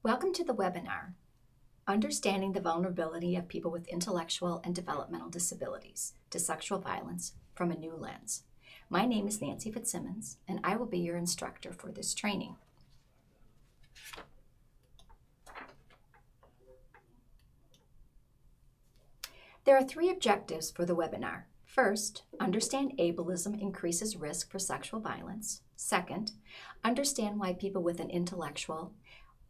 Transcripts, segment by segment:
Welcome to the webinar, Understanding the Vulnerability of People with Intellectual and Developmental Disabilities to Sexual Violence from a New Lens. My name is Nancy Fitzsimons, and I will be your instructor for this training. There are three objectives for the webinar. First, understand ableism increases risk for sexual violence. Second, understand why people with an intellectual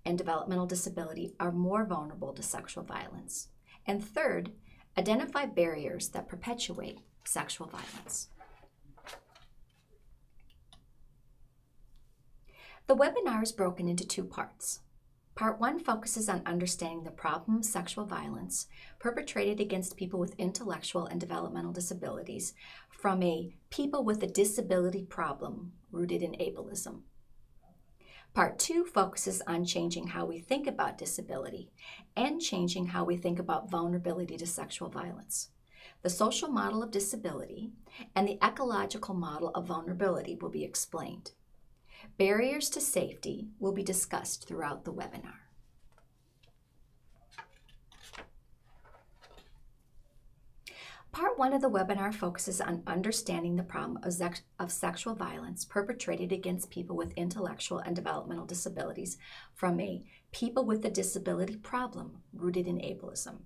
and developmental disability are more vulnerable to sexual violence. And third, identify barriers that perpetuate sexual violence. The webinar is broken into two parts. Part 1 focuses on understanding the problem of sexual violence perpetrated against people with intellectual and developmental disabilities from a people with a disability problem rooted in ableism. Part 2 focuses on changing how we think about disability and changing how we think about vulnerability to sexual violence. The social model of disability and the ecological model of vulnerability will be explained. Barriers to safety will be discussed throughout the webinar. Part 1 of the webinar focuses on understanding the problem of sexual violence perpetrated against people with intellectual and developmental disabilities from a people with a disability problem rooted in ableism.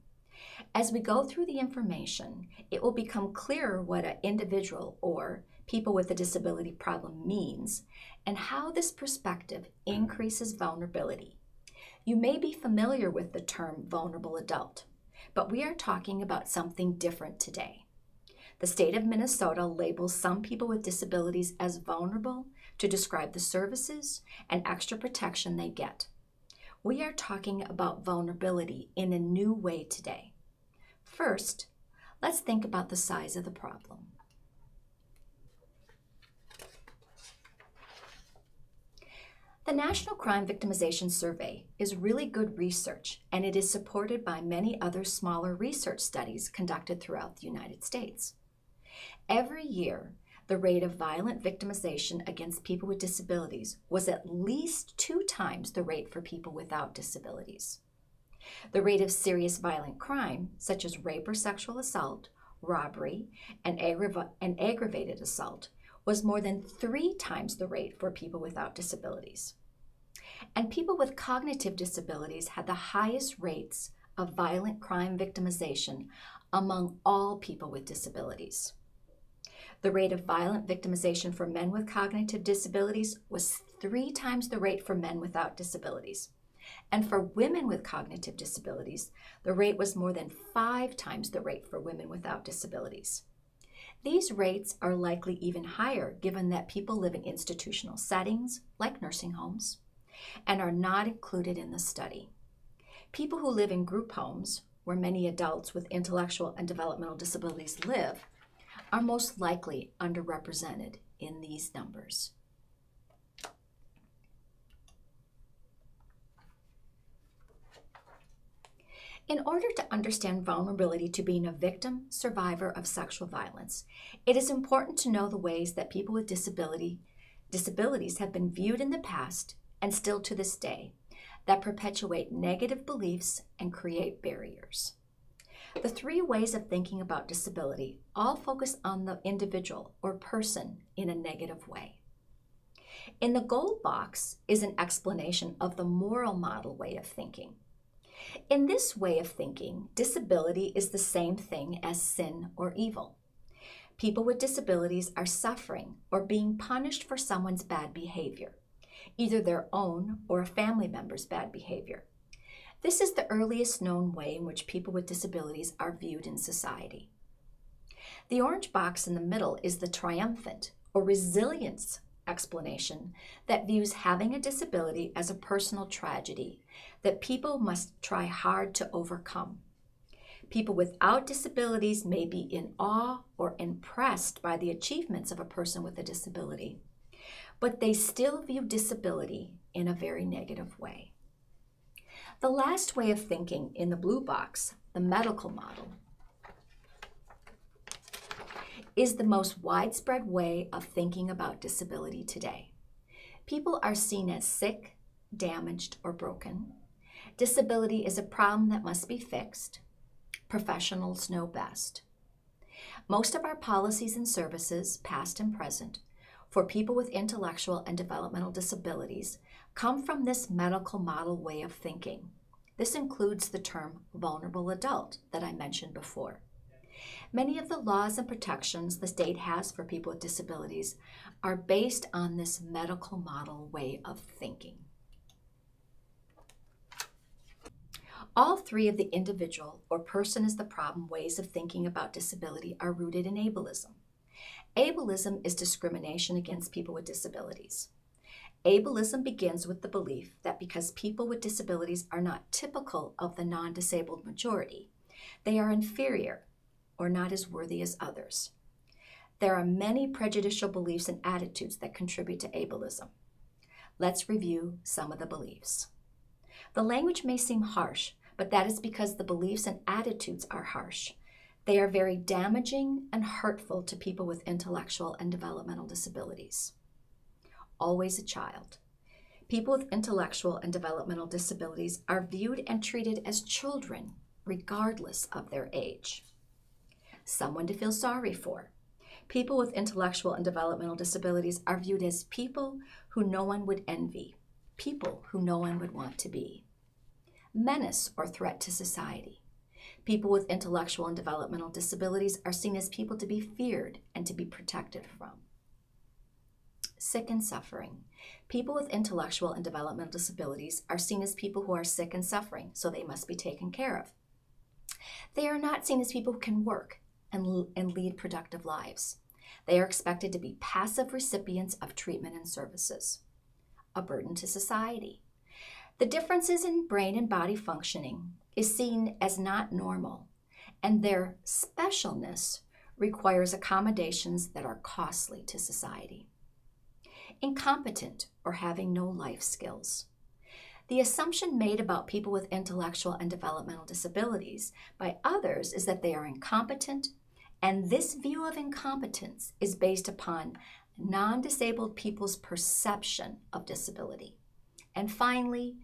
As we go through the information, it will become clearer what an individual or people with a disability problem means and how this perspective increases vulnerability. You may be familiar with the term vulnerable adult, but we are talking about something different today. The state of Minnesota labels some people with disabilities as vulnerable to describe the services and extra protection they get. We are talking about vulnerability in a new way today. First, let's think about the size of the problem. The National Crime Victimization Survey is really good research, and it is supported by many other smaller research studies conducted throughout the United States. Every year, the rate of violent victimization against people with disabilities was at least 2 times the rate for people without disabilities. The rate of serious violent crime, such as rape or sexual assault, robbery, and aggravated assault, was more than 3 times the rate for people without disabilities. And people with cognitive disabilities had the highest rates of violent crime victimization among all people with disabilities. The rate of violent victimization for men with cognitive disabilities was 3 times the rate for men without disabilities. And for women with cognitive disabilities, the rate was more than 5 times the rate for women without disabilities. These rates are likely even higher given that people live in institutional settings, like nursing homes, and are not included in the study. People who live in group homes, where many adults with intellectual and developmental disabilities live, are most likely underrepresented in these numbers. In order to understand vulnerability to being a victim, survivor of sexual violence, it is important to know the ways that people with disabilities have been viewed in the past and still to this day that perpetuate negative beliefs and create barriers. The 3 ways of thinking about disability all focus on the individual or person in a negative way. In the gold box is an explanation of the moral model way of thinking. In this way of thinking, disability is the same thing as sin or evil. People with disabilities are suffering or being punished for someone's bad behavior, either their own or a family member's bad behavior. This is the earliest known way in which people with disabilities are viewed in society. The orange box in the middle is the triumphant or resilience explanation that views having a disability as a personal tragedy that people must try hard to overcome. People without disabilities may be in awe or impressed by the achievements of a person with a disability, but they still view disability in a very negative way. The last way of thinking in the blue box, the medical model, is the most widespread way of thinking about disability today. People are seen as sick, damaged, or broken, Disability is a problem that must be fixed. Professionals know best. Most of our policies and services, past and present, for people with intellectual and developmental disabilities come from this medical model way of thinking. This includes the term vulnerable adult that I mentioned before. Many of the laws and protections the state has for people with disabilities are based on this medical model way of thinking. All three of the individual or person is the problem ways of thinking about disability are rooted in ableism. Ableism is discrimination against people with disabilities. Ableism begins with the belief that because people with disabilities are not typical of the non-disabled majority, they are inferior or not as worthy as others. There are many prejudicial beliefs and attitudes that contribute to ableism. Let's review some of the beliefs. The language may seem harsh, but that is because the beliefs and attitudes are harsh. They are very damaging and hurtful to people with intellectual and developmental disabilities. Always a child. People with intellectual and developmental disabilities are viewed and treated as children, regardless of their age. Someone to feel sorry for. People with intellectual and developmental disabilities are viewed as people who no one would envy, people who no one would want to be. Menace or threat to society. People with intellectual and developmental disabilities are seen as people to be feared and to be protected from. Sick and suffering. People with intellectual and developmental disabilities are seen as people who are sick and suffering, so they must be taken care of. They are not seen as people who can work and lead productive lives. They are expected to be passive recipients of treatment and services. A burden to society. The differences in brain and body functioning is seen as not normal, and their specialness requires accommodations that are costly to society. Incompetent or having no life skills. The assumption made about people with intellectual and developmental disabilities by others is that they are incompetent, and this view of incompetence is based upon non-disabled people's perception of disability. And finally,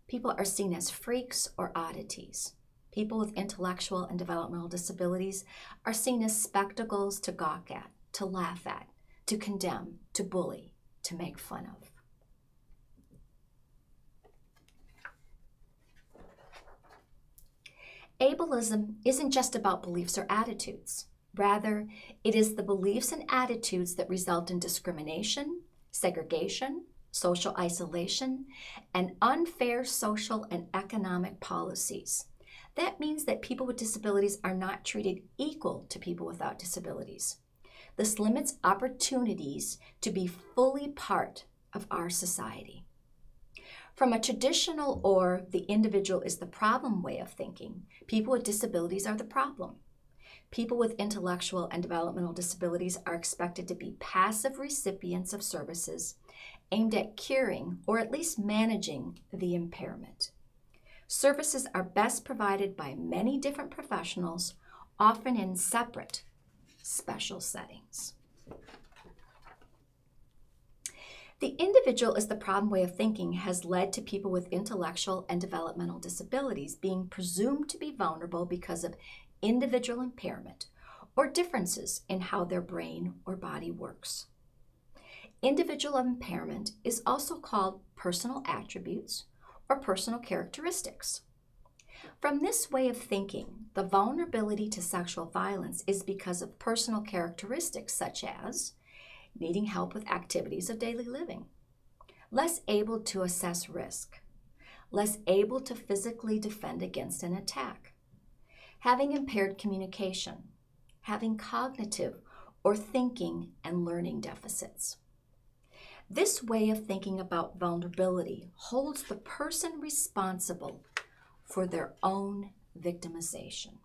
people are seen as freaks or oddities. People with intellectual and developmental disabilities are seen as spectacles to gawk at, to laugh at, to condemn, to bully, to make fun of. Ableism isn't just about beliefs or attitudes. Rather, it is the beliefs and attitudes that result in discrimination, segregation, social isolation, and unfair social and economic policies. That means that people with disabilities are not treated equal to people without disabilities. This limits opportunities to be fully part of our society. From a traditional or the individual is the problem way of thinking, people with disabilities are the problem. People with intellectual and developmental disabilities are expected to be passive recipients of services aimed at curing or at least managing the impairment. Services are best provided by many different professionals, often in separate, special settings. The individual is the problem way of thinking has led to people with intellectual and developmental disabilities being presumed to be vulnerable because of individual impairment or differences in how their brain or body works. Individual impairment is also called personal attributes or personal characteristics. From this way of thinking, the vulnerability to sexual violence is because of personal characteristics such as needing help with activities of daily living, less able to assess risk, less able to physically defend against an attack, having impaired communication, having cognitive or thinking and learning deficits. This way of thinking about vulnerability holds the person responsible for their own victimization.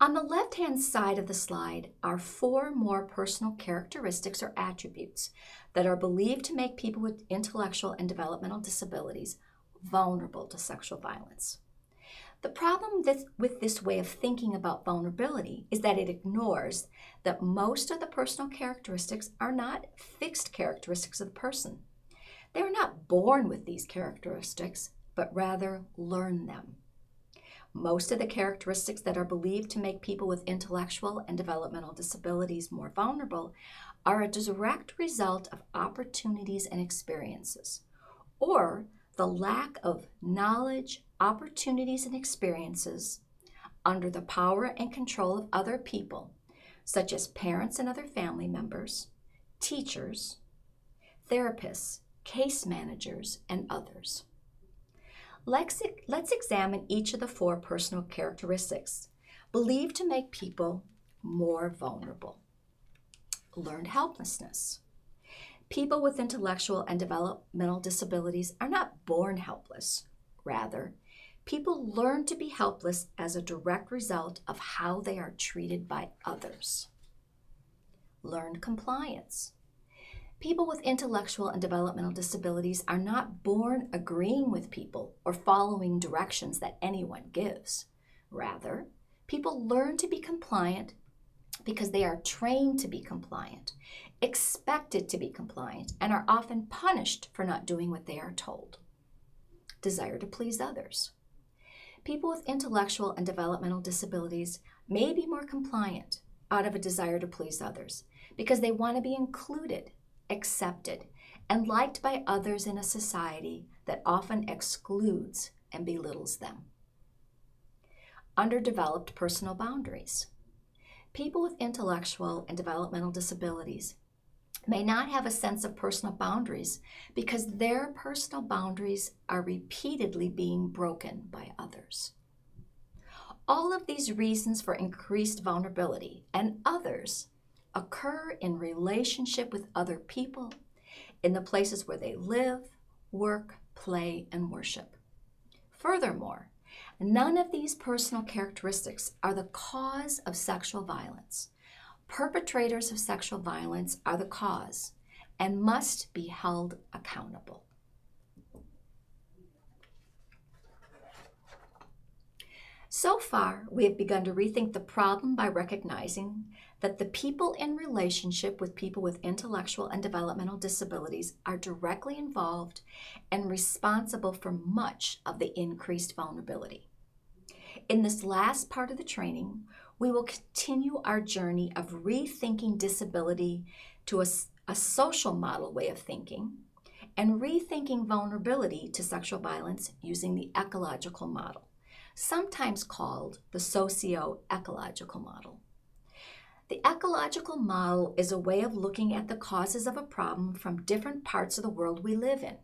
On the left-hand side of the slide are 4 more personal characteristics or attributes that are believed to make people with intellectual and developmental disabilities vulnerable to sexual violence. The problem with this way of thinking about vulnerability is that it ignores that most of the personal characteristics are not fixed characteristics of the person. They are not born with these characteristics, but rather learn them. Most of the characteristics that are believed to make people with intellectual and developmental disabilities more vulnerable are a direct result of opportunities and experiences, or the lack of knowledge, opportunities, and experiences under the power and control of other people, such as parents and other family members, teachers, therapists, case managers, and others. Let's examine each of the 4 personal characteristics believed to make people more vulnerable. Learned helplessness. People with intellectual and developmental disabilities are not born helpless. Rather, people learn to be helpless as a direct result of how they are treated by others. Learned compliance. People with intellectual and developmental disabilities are not born agreeing with people or following directions that anyone gives. Rather, people learn to be compliant because they are trained to be compliant, expected to be compliant, and are often punished for not doing what they are told. Desire to please others. People with intellectual and developmental disabilities may be more compliant out of a desire to please others because they want to be included, accepted, and liked by others in a society that often excludes and belittles them. Underdeveloped personal boundaries. People with intellectual and developmental disabilities may not have a sense of personal boundaries because their personal boundaries are repeatedly being broken by others. All of these reasons for increased vulnerability and others occur in relationship with other people, in the places where they live, work, play, and worship. Furthermore, none of these personal characteristics are the cause of sexual violence. Perpetrators of sexual violence are the cause and must be held accountable. So far, we have begun to rethink the problem by recognizing that the people in relationship with people with intellectual and developmental disabilities are directly involved and responsible for much of the increased vulnerability. In this last part of the training, we will continue our journey of rethinking disability to a social model way of thinking and rethinking vulnerability to sexual violence using the ecological model, sometimes called the socio-ecological model. The ecological model is a way of looking at the causes of a problem from different parts of the world we live in,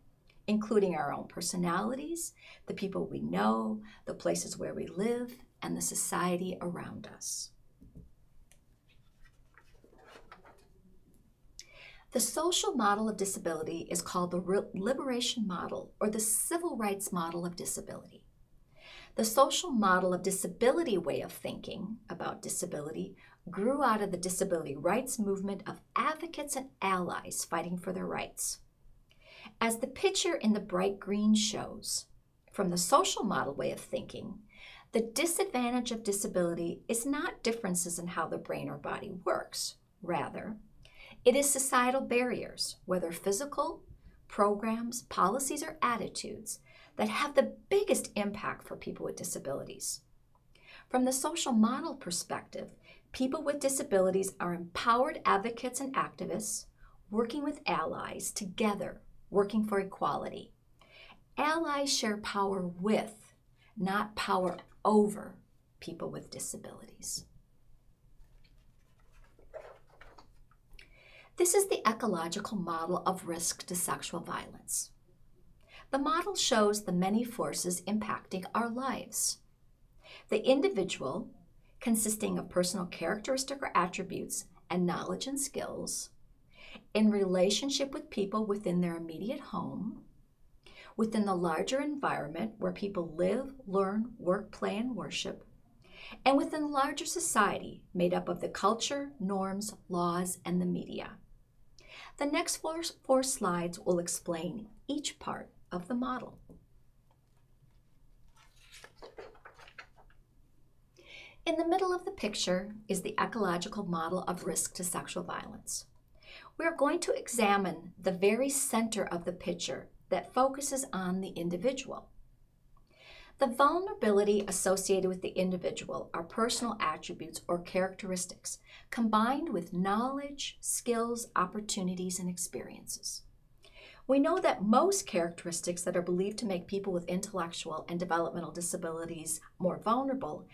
including our own personalities, the people we know, the places where we live, and the society around us. The social model of disability is called the liberation model or the civil rights model of disability. The social model of disability way of thinking about disability grew out of the disability rights movement of advocates and allies fighting for their rights. As the picture in the bright green shows, from the social model way of thinking, the disadvantage of disability is not differences in how the brain or body works. Rather, it is societal barriers, whether physical, programs, policies, or attitudes, that have the biggest impact for people with disabilities. From the social model perspective, people with disabilities are empowered advocates and activists working with allies together, working for equality. Allies share power with, not power over, people with disabilities. This is the ecological model of risk to sexual violence. The model shows the many forces impacting our lives. The individual, consisting of personal characteristic or attributes and knowledge and skills, in relationship with people within their immediate home, within the larger environment where people live, learn, work, play, and worship, and within the larger society made up of the culture, norms, laws, and the media. The next four slides will explain each part of the model. In the middle of the picture is the ecological model of risk to sexual violence. We are going to examine the very center of the picture that focuses on the individual. The vulnerability associated with the individual are personal attributes or characteristics combined with knowledge, skills, opportunities, and experiences. We know that most characteristics that are believed to make people with intellectual and developmental disabilities more vulnerable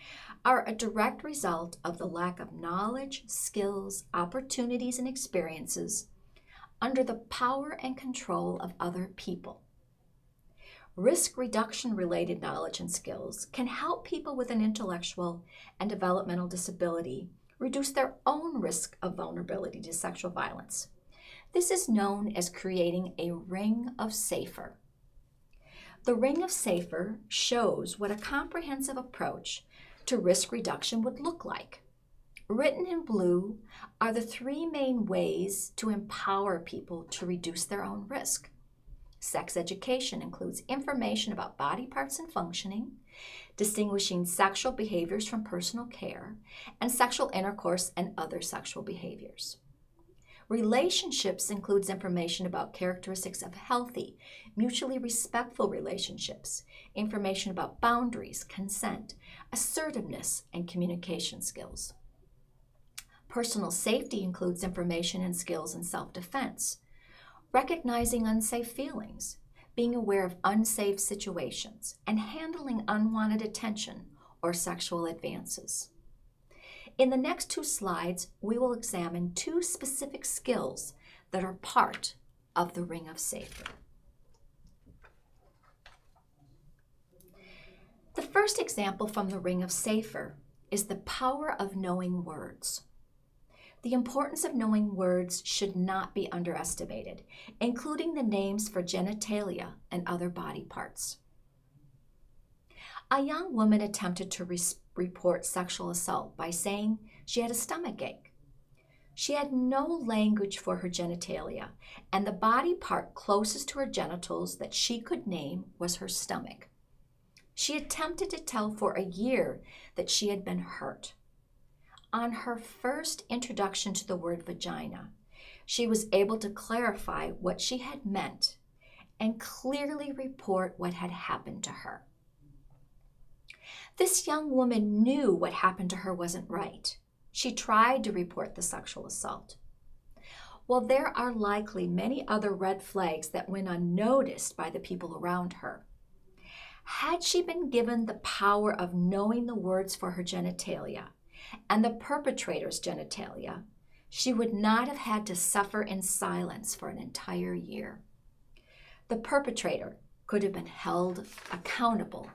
are a direct result of the lack of knowledge, skills, opportunities, and experiences under the power and control of other people. Risk reduction related knowledge and skills can help people with an intellectual and developmental disability reduce their own risk of vulnerability to sexual violence. This is known as creating a ring of safer. The ring of safer shows what a comprehensive approach to risk reduction would look like. Written in blue are the three main ways to empower people to reduce their own risk. Sex education includes information about body parts and functioning, distinguishing sexual behaviors from personal care, and sexual intercourse and other sexual behaviors. Relationships includes information about characteristics of healthy, mutually respectful relationships, information about boundaries, consent, assertiveness, and communication skills. Personal safety includes information and skills in self-defense, recognizing unsafe feelings, being aware of unsafe situations, and handling unwanted attention or sexual advances. In the next two slides, we will examine two specific skills that are part of the Ring of Safer. The first example from the Ring of Safer is the power of knowing words. The importance of knowing words should not be underestimated, including the names for genitalia and other body parts. A young woman attempted to report sexual assault by saying she had a stomach ache. She had no language for her genitalia, and the body part closest to her genitals that she could name was her stomach. She attempted to tell for a year that she had been hurt. On her first introduction to the word vagina, she was able to clarify what she had meant and clearly report what had happened to her. This young woman knew what happened to her wasn't right. She tried to report the sexual assault. While there are likely many other red flags that went unnoticed by the people around her, had she been given the power of knowing the words for her genitalia and the perpetrator's genitalia, she would not have had to suffer in silence for an entire year. The perpetrator could have been held accountable.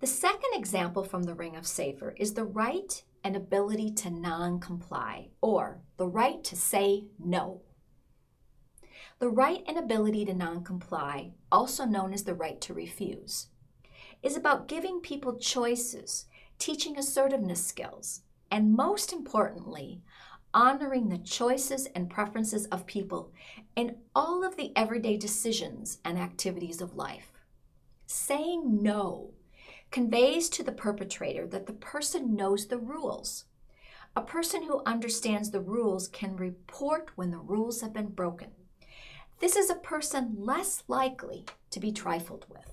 The second example from the Ring of Safer is the right and ability to non-comply, or the right to say no. The right and ability to non-comply, also known as the right to refuse, is about giving people choices, teaching assertiveness skills, and most importantly, honoring the choices and preferences of people in all of the everyday decisions and activities of life. Saying no conveys to the perpetrator that the person knows the rules. A person who understands the rules can report when the rules have been broken. This is a person less likely to be trifled with.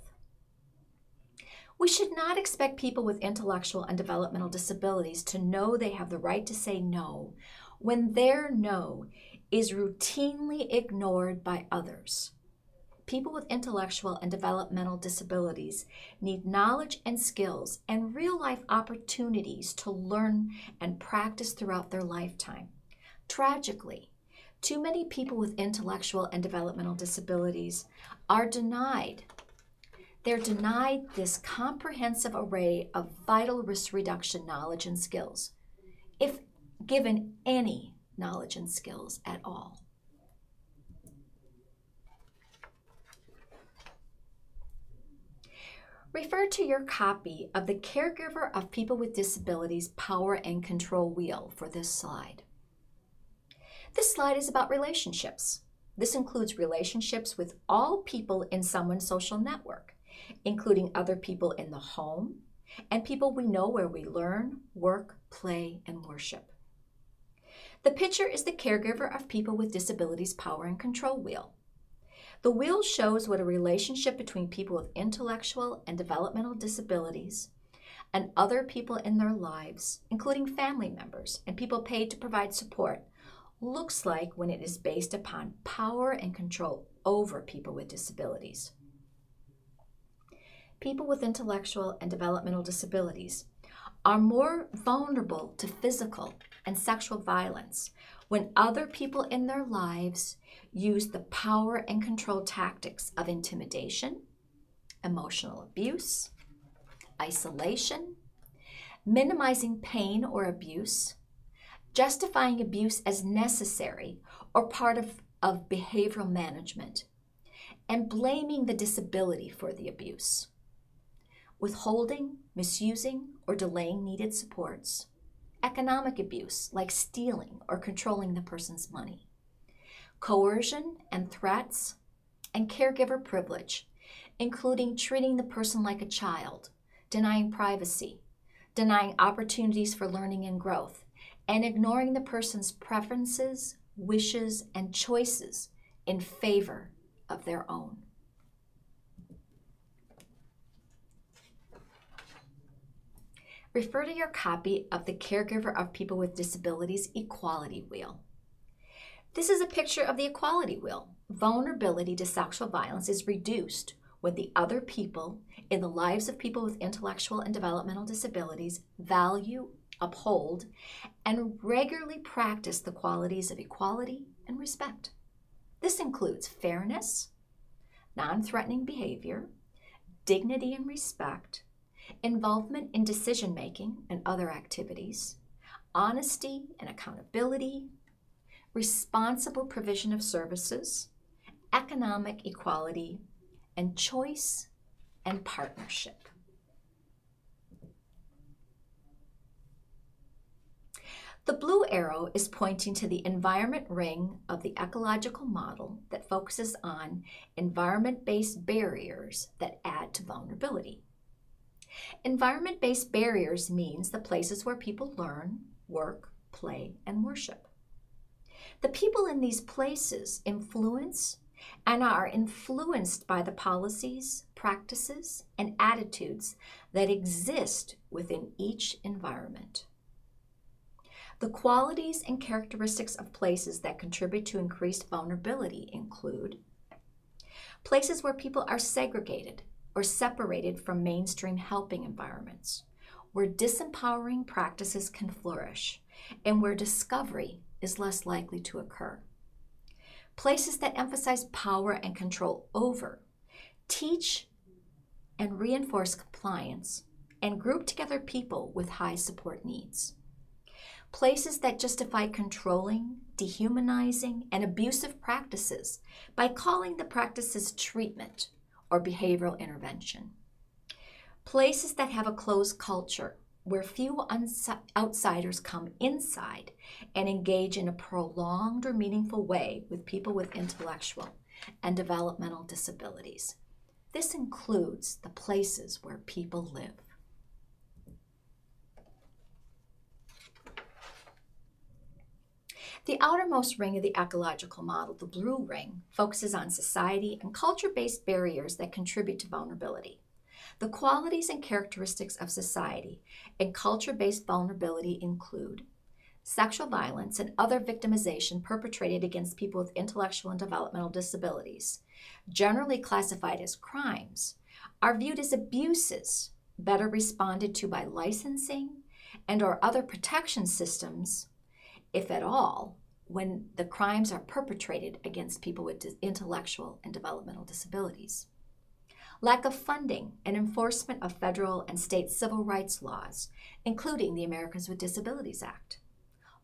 We should not expect people with intellectual and developmental disabilities to know they have the right to say no when their no is routinely ignored by others. People with intellectual and developmental disabilities need knowledge and skills and real-life opportunities to learn and practice throughout their lifetime. Tragically, too many people with intellectual and developmental disabilities are denied. They're denied this comprehensive array of vital risk reduction knowledge and skills, if given any knowledge and skills at all. Refer to your copy of the Caregiver of People with Disabilities Power and Control Wheel for this slide. This slide is about relationships. This includes relationships with all people in someone's social network, including other people in the home and people we know where we learn, work, play, and worship. The picture is the caregiver of people with disabilities power and control wheel. The wheel shows what a relationship between people with intellectual and developmental disabilities and other people in their lives, including family members and people paid to provide support, looks like when it is based upon power and control over people with disabilities. People with intellectual and developmental disabilities are more vulnerable to physical and sexual violence when other people in their lives use the power and control tactics of intimidation, emotional abuse, isolation, minimizing pain or abuse, justifying abuse as necessary or part of behavioral management, and blaming the disability for the abuse, withholding, misusing, or delaying needed supports, economic abuse like stealing or controlling the person's money, coercion and threats, and caregiver privilege, including treating the person like a child, denying privacy, denying opportunities for learning and growth, and ignoring the person's preferences, wishes, and choices in favor of their own. Refer to your copy of the Caregiver of People with Disabilities Equality Wheel. This is a picture of the equality wheel. Vulnerability to sexual violence is reduced when the other people in the lives of people with intellectual and developmental disabilities value, uphold, and regularly practice the qualities of equality and respect. This includes fairness, non-threatening behavior, dignity and respect, involvement in decision-making and other activities, honesty and accountability, responsible provision of services, economic equality, and choice and partnership. The blue arrow is pointing to the environment ring of the ecological model that focuses on environment-based barriers that add to vulnerability. Environment-based barriers means the places where people learn, work, play, and worship. The people in these places influence and are influenced by the policies, practices, and attitudes that exist within each environment. The qualities and characteristics of places that contribute to increased vulnerability include places where people are segregated or separated from mainstream helping environments, where disempowering practices can flourish, and where discovery is less likely to occur. Places that emphasize power and control over, teach and reinforce compliance, and group together people with high support needs. Places that justify controlling, dehumanizing, and abusive practices by calling the practices treatment or behavioral intervention. Places that have a closed culture where few outsiders come inside and engage in a prolonged or meaningful way with people with intellectual and developmental disabilities. This includes the places where people live. The outermost ring of the ecological model, the blue ring, focuses on society and culture-based barriers that contribute to vulnerability. The qualities and characteristics of society and culture-based vulnerability include sexual violence and other victimization perpetrated against people with intellectual and developmental disabilities, generally classified as crimes, are viewed as abuses better responded to by licensing and/or other protection systems, if at all, when the crimes are perpetrated against people with intellectual and developmental disabilities. Lack of funding and enforcement of federal and state civil rights laws, including the Americans with Disabilities Act.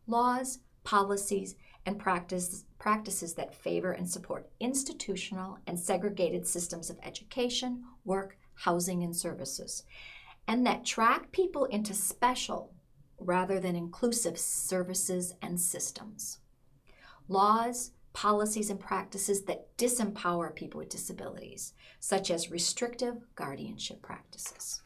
Laws, policies, and practices that favor and support institutional and segregated systems of education, work, housing, and services, and that track people into special rather than inclusive services and systems. Laws, policies, and practices that disempower people with disabilities, such as restrictive guardianship practices.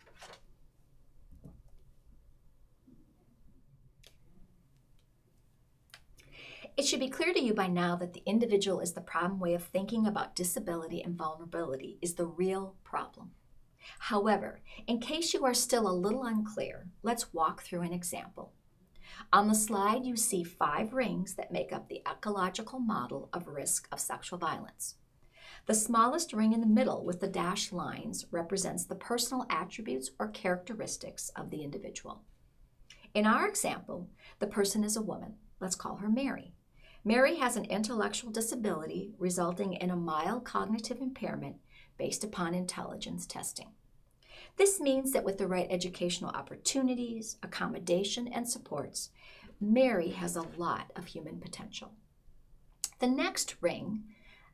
It should be clear to you by now that the individual is the problem. Way of thinking about disability and vulnerability is the real problem. However, in case you are still a little unclear, let's walk through an example. On the slide, you see 5 rings that make up the ecological model of risk of sexual violence. The smallest ring in the middle with the dashed lines represents the personal attributes or characteristics of the individual. In our example, the person is a woman. Let's call her Mary. Mary has an intellectual disability resulting in a mild cognitive impairment based upon intelligence testing. This means that with the right educational opportunities, accommodation, and supports, Mary has a lot of human potential. The next ring,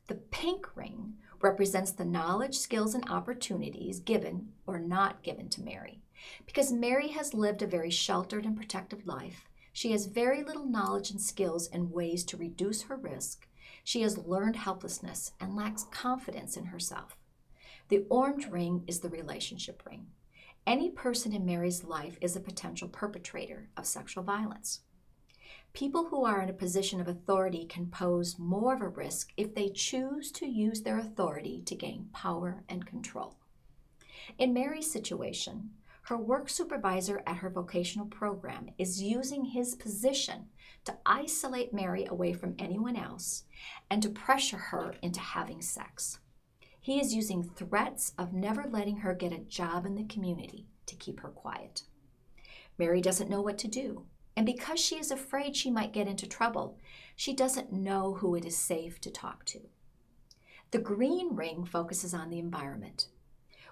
the pink ring, represents the knowledge, skills, and opportunities given or not given to Mary. Because Mary has lived a very sheltered and protected life, she has very little knowledge and skills in ways to reduce her risk. She has learned helplessness and lacks confidence in herself. The orange ring is the relationship ring. Any person in Mary's life is a potential perpetrator of sexual violence. People who are in a position of authority can pose more of a risk if they choose to use their authority to gain power and control. In Mary's situation, her work supervisor at her vocational program is using his position to isolate Mary away from anyone else and to pressure her into having sex. He is using threats of never letting her get a job in the community to keep her quiet. Mary doesn't know what to do, and because she is afraid she might get into trouble, she doesn't know who it is safe to talk to. The green ring focuses on the environment.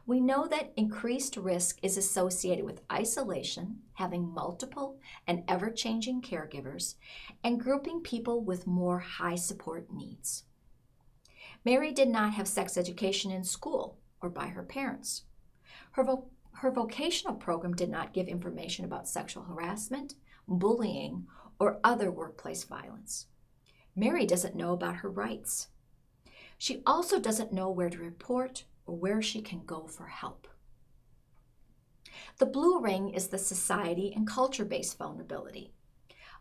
We know that increased risk is associated with isolation, having multiple and ever-changing caregivers, and grouping people with more high support needs. Mary did not have sex education in school or by her parents. Her vocational program did not give information about sexual harassment, bullying, or other workplace violence. Mary doesn't know about her rights. She also doesn't know where to report or where she can go for help. The blue ring is the society and culture-based vulnerability.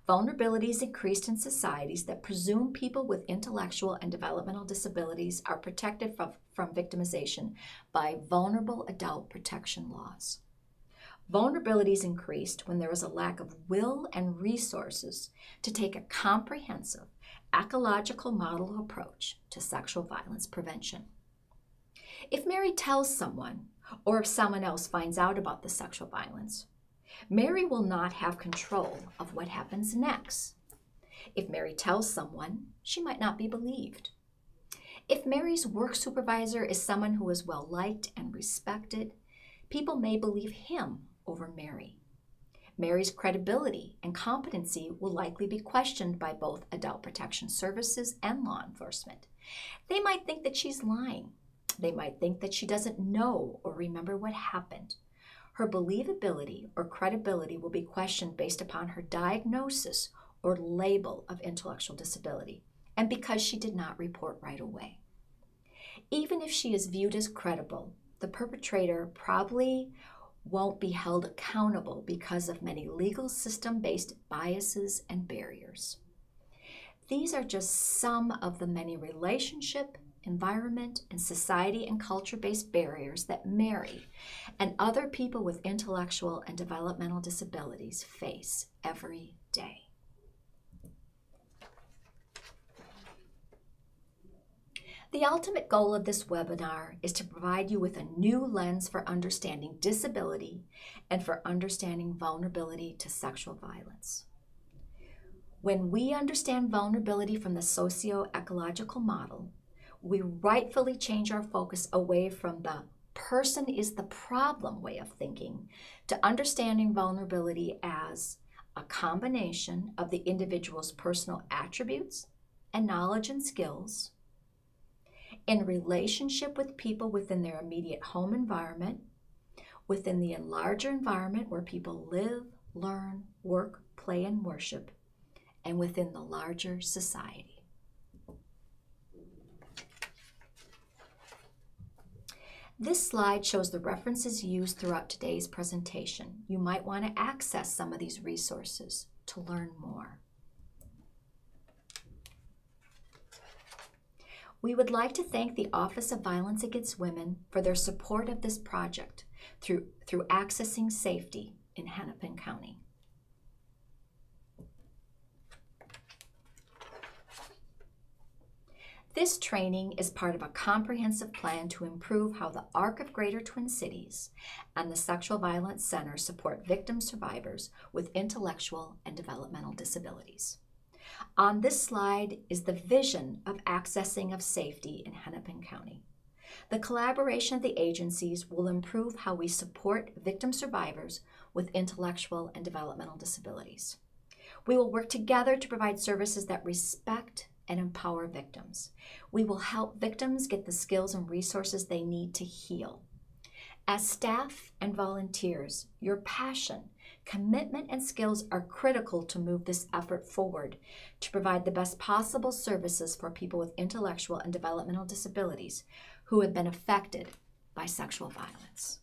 Vulnerability is increased in societies that presume people with intellectual and developmental disabilities are protected from victimization by vulnerable adult protection laws. Vulnerability is increased when there is a lack of will and resources to take a comprehensive, ecological model approach to sexual violence prevention. If Mary tells someone, or if someone else finds out about the sexual violence, Mary will not have control of what happens next. If Mary tells someone, she might not be believed. If Mary's work supervisor is someone who is well liked and respected, people may believe him over Mary. Mary's credibility and competency will likely be questioned by both adult protection services and law enforcement. They might think that she's lying. They might think that she doesn't know or remember what happened. Her believability or credibility will be questioned based upon her diagnosis or label of intellectual disability, and because she did not report right away. Even if she is viewed as credible, the perpetrator probably won't be held accountable because of many legal system-based biases and barriers. These are just some of the many relationship, environment, and society and culture-based barriers that Mary and other people with intellectual and developmental disabilities face every day. The ultimate goal of this webinar is to provide you with a new lens for understanding disability and for understanding vulnerability to sexual violence. When we understand vulnerability from the socio-ecological model, we rightfully change our focus away from the person is the problem way of thinking to understanding vulnerability as a combination of the individual's personal attributes and knowledge and skills in relationship with people within their immediate home environment, within the larger environment where people live, learn, work, play, and worship, and within the larger society. This slide shows the references used throughout today's presentation. You might want to access some of these resources to learn more. We would like to thank the Office of Violence Against Women for their support of this project through accessing safety in Hennepin County. This training is part of a comprehensive plan to improve how the ARC of Greater Twin Cities and the Sexual Violence Center support victim survivors with intellectual and developmental disabilities. On this slide is the vision of accessing of safety in Hennepin County. The collaboration of the agencies will improve how we support victim survivors with intellectual and developmental disabilities. We will work together to provide services that respect and empower victims. We will help victims get the skills and resources they need to heal. As staff and volunteers, your passion, commitment, and skills are critical to move this effort forward to provide the best possible services for people with intellectual and developmental disabilities who have been affected by sexual violence.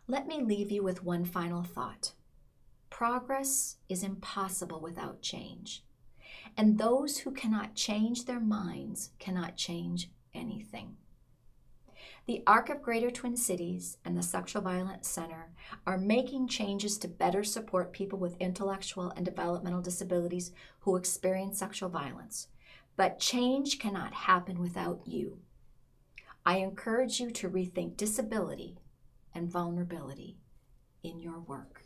Let me leave you with one final thought. Progress is impossible without change, and those who cannot change their minds cannot change anything. The ARC of Greater Twin Cities and the Sexual Violence Center are making changes to better support people with intellectual and developmental disabilities who experience sexual violence, but change cannot happen without you. I encourage you to rethink disability and vulnerability in your work.